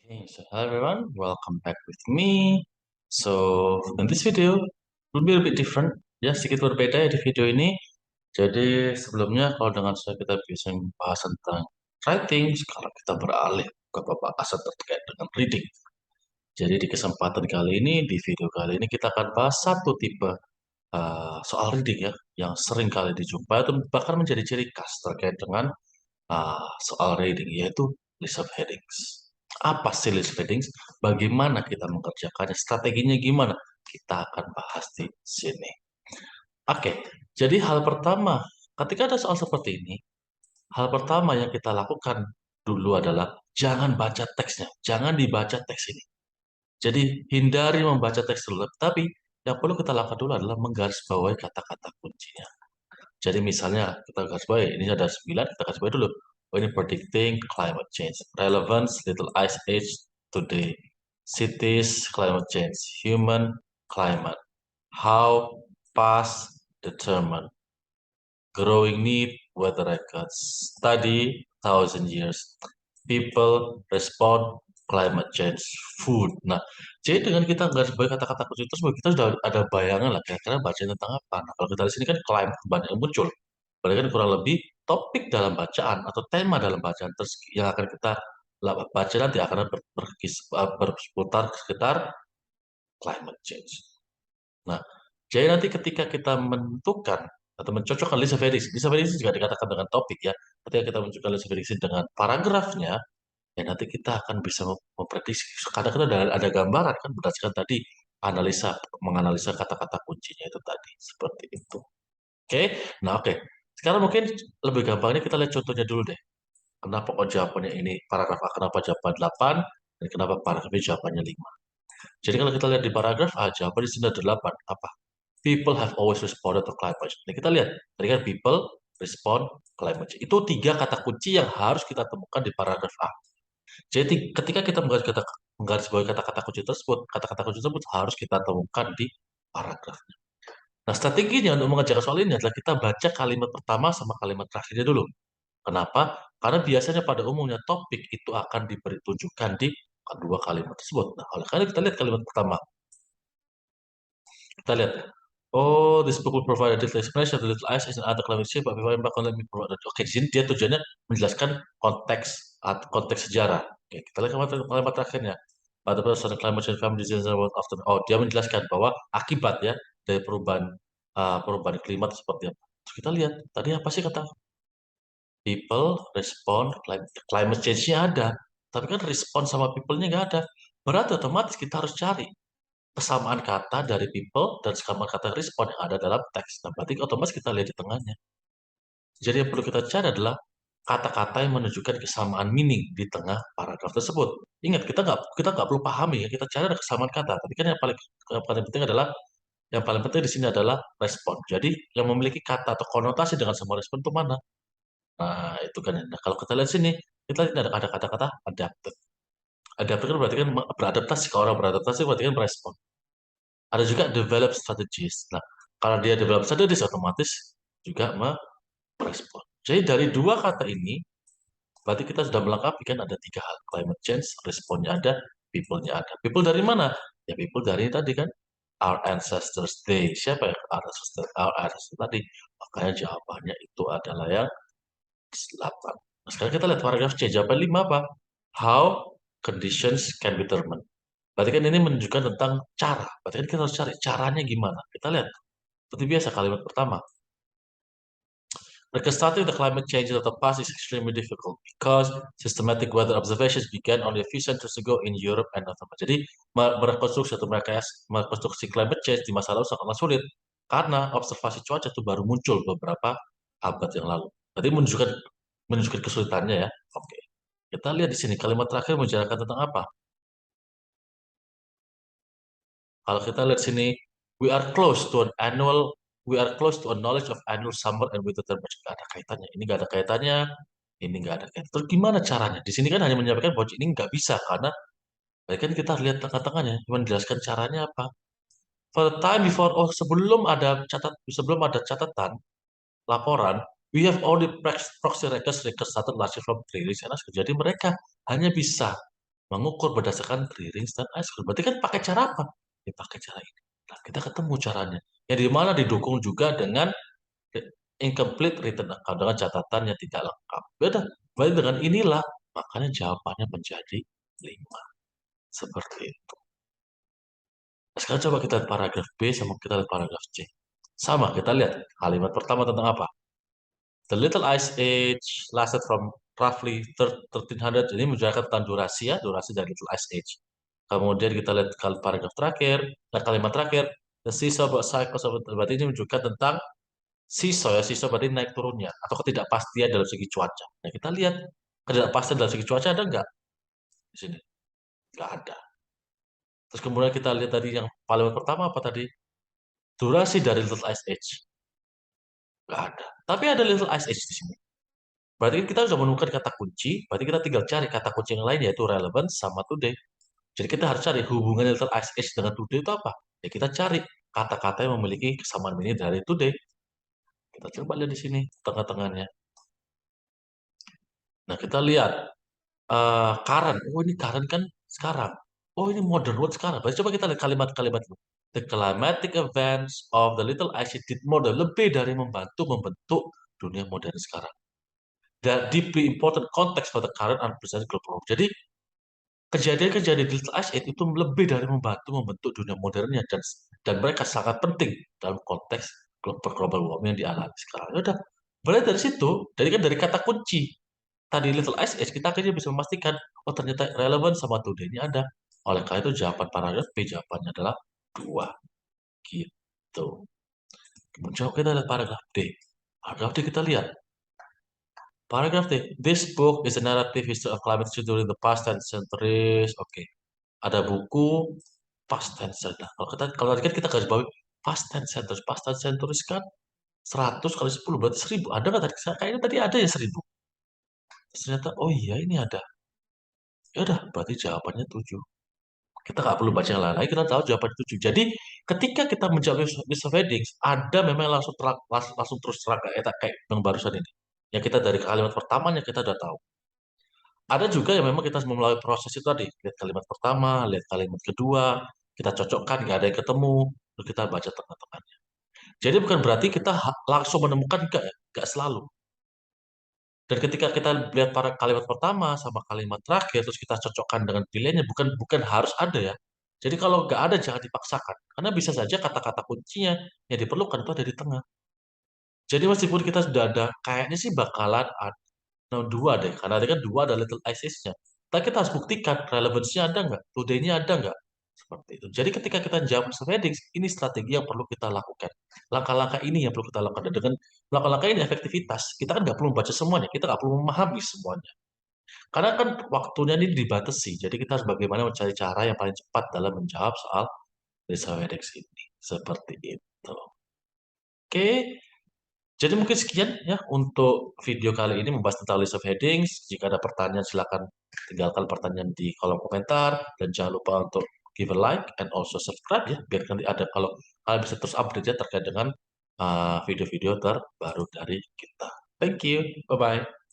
Okay, so hello everyone, welcome back with me. So in this video will be a bit different, ya sedikit berbeda ya di video ini. Jadi sebelumnya kalau dengan saya kita bisa membahas tentang writing, sekarang kita beralih ke pembahasan terkait dengan reading. Jadi di kesempatan kali ini, di video kali ini kita akan bahas satu tipe soal reading ya, yang sering kali dijumpai itu bahkan menjadi ciri khas terkait dengan soal reading, yaitu list of headings. Apa sih list of headings? Bagaimana kita mengerjakannya? Strateginya gimana? Kita akan bahas di sini. Oke, jadi hal pertama, ketika ada soal seperti ini, hal pertama yang kita lakukan dulu adalah jangan baca teksnya, jangan dibaca teks ini. Jadi hindari membaca teks dulu, tapi yang perlu kita lakukan dulu adalah menggarisbawahi kata-kata kuncinya. Jadi misalnya kita garis bawahi, ini ada 9, kita garis bawahi dulu. Oh, ini predicting climate change. Relevance, little ice age today. Cities, climate change. Human, climate. How, past, determine. Growing need, weather records. Study, 1,000 years. People, respond, climate change. Food. Nah, jadi dengan kita garis bawahi kata-kata kunci tersebut, kita sudah ada bayangan lah kira-kira baca tentang apa. Nah, kalau kita di sini kan climate banyak yang muncul. Berarti kan kurang lebih topik dalam bacaan atau tema dalam bacaan yang akan kita baca nanti akan berputar sekitar climate change. Nah, jadi nanti ketika kita menentukan atau mencocokkan list of headings juga dikatakan dengan topik ya. Ketika kita menunjukkan list of headings dengan paragrafnya, ya nanti kita akan bisa memprediksi. Karena kita ada gambaran kan berdasarkan tadi menganalisa kata-kata kuncinya itu tadi seperti itu. Oke, nah oke. Sekarang mungkin lebih gampangnya kita lihat contohnya dulu deh. Kenapa kok jawabannya ini paragraf A, kenapa jawaban 8, dan kenapa paragraf B jawabannya 5. Jadi kalau kita lihat di paragraf A, jawaban di sini ada 8. Apa? People have always responded to climate change. Ini kita lihat, tadi kan people respond climate change. Itu 3 kata kunci yang harus kita temukan di paragraf A. Jadi ketika kita menggarisbawahi kata-kata kunci tersebut, kata-kata kunci tersebut harus kita temukan di paragraf. Nah, strateginya untuk mengerjakan soal ini adalah kita baca kalimat pertama sama kalimat terakhirnya dulu. Kenapa? Karena biasanya pada umumnya topik itu akan diberi tunjukkan di kedua kalimat tersebut. Nah, oleh karena kita lihat kalimat pertama. Kita lihat. Oh, this book will provide a detailed explanation of the little ice and other climate change, but before I embark on, let me provide. Oke, di sini dia tujuannya menjelaskan konteks sejarah. Oke, kita lihat kalimat terakhirnya. Pada person climate change family disease often. Oh, dia menjelaskan bahwa akibat ya dari perubahan klimat seperti apa. Terus kita lihat tadi apa sih kata people respond climate change-nya ada, tapi kan respon sama people-nya nggak ada. Berarti otomatis kita harus cari kesamaan kata dari people dan kesamaan kata respon yang ada dalam teks. Nah, berarti otomatis kita lihat di tengahnya. Jadi yang perlu kita cari adalah kata-kata yang menunjukkan kesamaan meaning di tengah paragraf tersebut. Ingat, kita nggak perlu pahami ya, kita cari ada kesamaan kata. Tapi kan yang paling penting adalah yang paling penting di sini adalah respon. Jadi yang memiliki kata atau konotasi dengan semua respon itu mana? Nah, itu kan. Nah, kalau kita lihat sini, kita lihat ada kata-kata adapted. Adapted kan berarti kan beradaptasi. Kalau orang beradaptasi berarti kan merespon. Ada juga develop strategies. Nah, kalau dia develop strategies otomatis juga merespon. Jadi dari dua kata ini, berarti kita sudah melengkapi kan ada 3 hal. Climate change, responnya ada, people-nya ada. People dari mana? Ya people dari tadi kan, our ancestors day. Siapa yang our ancestors tadi? Makanya jawabannya itu adalah yang 8. Nah, sekarang kita lihat paragraf C. Jawaban 5 apa? How conditions can be determined. Berarti kan ini menunjukkan tentang cara. Berarti kan kita harus cari caranya gimana. Kita lihat. Seperti biasa kalimat pertama. Reconstructing the climate change of the past is extremely difficult because systematic weather observations began only a few centuries ago in Europe and North America. Jadi merekonstruksi atau merekonstruksi climate change di masa lalu sangatlah sulit karena observasi cuaca itu baru muncul beberapa abad yang lalu. Berarti menunjukkan kesulitannya ya. Oke. Kita lihat di sini kalimat terakhir membicarakan tentang apa? Kalau kita lihat sini, we are close to an annual, we are close to a knowledge of annual summer and winter temperature. Nggak ada kaitannya. Ini nggak ada kaitannya. Ini nggak ada kaitannya. Terus gimana caranya? Di sini kan hanya menyampaikan bahwa ini nggak bisa karena kan kita lihat tengah-tengahnya, cuma menjelaskan caranya apa. For the time before, oh sebelum ada catatan laporan, we have only proxy records started largely from 3 years. Jadi mereka hanya bisa mengukur berdasarkan three rings dan I square. Berarti kan pakai cara apa? Ya pakai cara ini. Nah, kita ketemu caranya. Yang di mana didukung juga dengan incomplete written account dengan catatan yang tidak lengkap. Beda. Berarti dengan inilah makanya jawabannya menjadi 5. Seperti itu. Nah, sekarang coba kita lihat paragraf B sama kita lihat paragraf C. Sama, kita lihat kalimat pertama tentang apa? The Little Ice Age lasted from roughly 1300. Ini menjelaskan tentang durasi ya, durasi dari Little Ice Age. Kemudian kita lihat paragraf terakhir, nah kalimat terakhir, the seesaw about cycles of berarti ini menunjukkan tentang seesaw ya, seesaw berarti naik turunnya atau ketidakpastian dalam segi cuaca. Nah kita lihat ketidakpastian dalam segi cuaca ada nggak di sini? Nggak ada. Terus kemudian kita lihat tadi yang paling pertama apa tadi? Durasi dari Little Ice Age. Nggak ada. Tapi ada Little Ice Age di sini. Berarti kita sudah menemukan kata kunci, berarti kita tinggal cari kata kunci yang lain yaitu relevant sama today. Jadi kita harus cari hubungan Little Ice Age dengan today itu apa? Ya kita cari kata-kata yang memiliki kesamaan meaning dari today. Kita coba lihat di sini tengah-tengahnya. Nah kita lihat current. Oh ini current kan sekarang. Oh ini modern world sekarang. Berarti coba kita lihat kalimat-kalimat itu. The climatic events of the Little Ice Age did modern lebih dari membantu membentuk dunia modern sekarang. The deeply important context for the current unprecedented global war. Jadi kejadian-kejadian di Little Ice Age itu lebih dari membantu membentuk dunia modernnya dan mereka sangat penting dalam konteks global warming yang dialami sekarang. Ya udah, mulai dari situ, dari kata kunci tadi Little Ice Age kita akhirnya bisa memastikan oh ternyata relevan sama today ini ada. Oleh karena itu jawaban paragraf B jawabannya adalah 2. Gitu. Kemudian kita lihat paragraf D. Paragraf D kita lihat. Paragraf D. This book is a narrative history of climate change during the past 10 centuries. Oke. Ada buku past tense. Nah, kalau tadi kan kita garis bawahi past tense centuries. Past tense centuries kan 100 kali 10 berarti 1000. Ada nggak tadi? Kayaknya tadi ada ya 1000. Ternyata oh iya ini ada. Ya udah, berarti jawabannya 7. Kita nggak perlu baca yang lain lagi, kita tahu jawabannya 7. Jadi ketika kita menjawab list of headings, ada memang langsung terus terang kayak yang barusan ini. Yang kita dari kalimat pertamanya kita udah tahu. Ada juga yang memang kita melalui proses itu tadi. Lihat kalimat pertama, lihat kalimat kedua, kita cocokkan, nggak ada yang ketemu, terus kita baca tengah-tengahnya. Jadi bukan berarti kita langsung menemukan, nggak selalu. Dan ketika kita lihat para kalimat pertama sama kalimat terakhir, terus kita cocokkan dengan pilihannya, bukan bukan harus ada ya. Jadi kalau nggak ada jangan dipaksakan, karena bisa saja kata-kata kuncinya yang diperlukan itu ada di tengah. Jadi meskipun kita sudah ada, kayaknya sih bakalan ada dua deh, karena ada kan dua ada little ISIS-nya. Tapi kita harus buktikan relevansinya ada nggak, today-nya ada nggak, seperti itu. Jadi ketika kita jawab headings, ini strategi yang perlu kita lakukan. Langkah-langkah ini yang perlu kita lakukan. Dan dengan langkah-langkah ini efektivitas, kita kan nggak perlu membaca semuanya, kita nggak perlu memahami semuanya. Karena kan waktunya ini dibatasi, jadi kita harus bagaimana mencari cara yang paling cepat dalam menjawab soal research headings ini. Seperti itu. Oke, jadi mungkin sekian ya untuk video kali ini membahas tentang list of headings. Jika ada pertanyaan silakan tinggalkan pertanyaan di kolom komentar dan jangan lupa untuk give a like and also subscribe ya biar nanti ada kalau kalian bisa terus update ya terkait dengan video-video terbaru dari kita. Thank you. Bye bye.